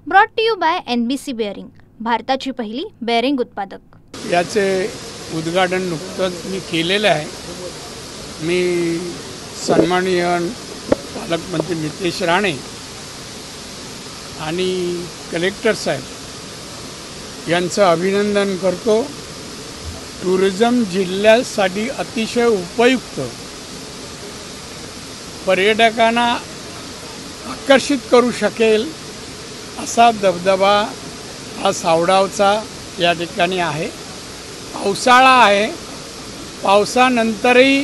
Brought to you by NBC bearing, भारताची पहिली bearing उत्पादक। याचे उद्घाटन नुकतंच मी केलेलं आहे। मी सन्माननीय पालकमंत्री नितेश राणे आणि कलेक्टर साहेब यांचं अभिनंदन करतो। टुरिझम जिल्ह्यासाठी अतिशय उपयुक्त, पर्यटकांना आकर्षित करू शकेल असा दबदबा हा सावडावचा या ठिकाणी आहे। पावसाळा आहे, पावसानंतरही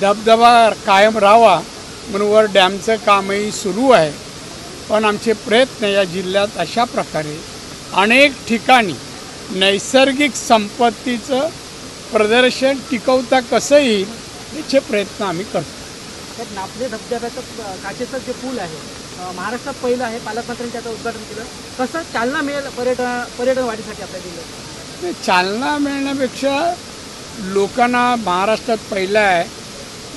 धबधबा कायम राहावा म्हणून वर डॅमचं कामही सुरू आहे। पण आमचे प्रयत्न या जिल्ह्यात अशा प्रकारे अनेक ठिकाणी नैसर्गिक संपत्तीचं प्रदर्शन टिकवता कसं येईल याचे प्रयत्न आम्ही करतो। तर नापले धबधब्याचं काचेचं जे पूल आहे महाराष्ट्रात पहिलं आहे, पालकमंत्र्यांनी त्याचं उद्घाटन केलं। कसं चालना मिळेल पर्यटन वाढीसाठी आपल्या जिल्ह्यात? चालना मिळण्यापेक्षा लोकांना महाराष्ट्रात पहिलं आहे,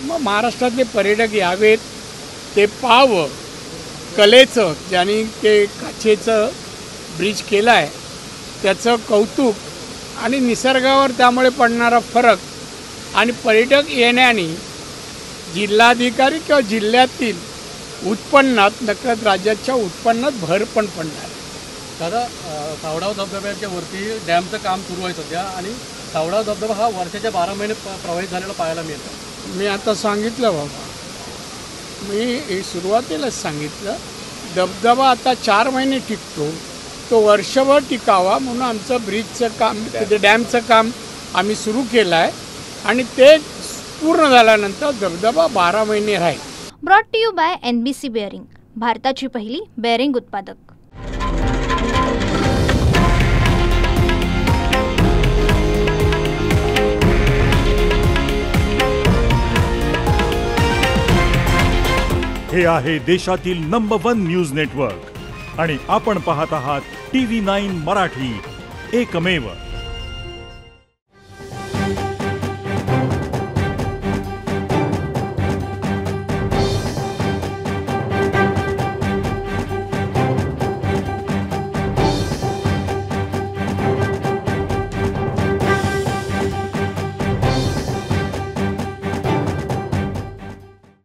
मग महाराष्ट्रातले पर्यटक यावेत, ते पाहावं। कलेचं ज्यांनी ते काचेचं ब्रिज केलं आहे त्याचं कौतुक आणि निसर्गावर त्यामुळे पडणारा फरक आणि पर्यटक येण्याने जिल्हाधिकारी किंवा जिल्ह्यातील उत्पन्नात नकळत राज्याच्या उत्पन्नात भर पण पडणार आहे। दादा, सावडाव धबधब्याच्या वरती डॅमचं काम सुरू आहे सध्या आणि सावडाव धबधबा हा वर्षाच्या 12 महिने प्रवाहित झालेला पाहायला मिळतो। मी आता सांगितलं बाबा, मी हे सुरुवातीलाच सांगितलं, धबधबा आता 4 महिने टिकतो, तो वर्षभर टिकावा म्हणून आमचं ब्रिजचं काम, डॅमचं काम आम्ही सुरू केलं आहे आणि ते पूर्ण झाल्यानंतर धबधबा 12 महिने राहील। Brought to you by NBC bearing, भारताची पहिली बेअरिंग उत्पादक। हे आहे देशातील नंबर 1 न्यूज नेटवर्क आणि आपण पाहत आहात TV9 मराठी, एकमेव।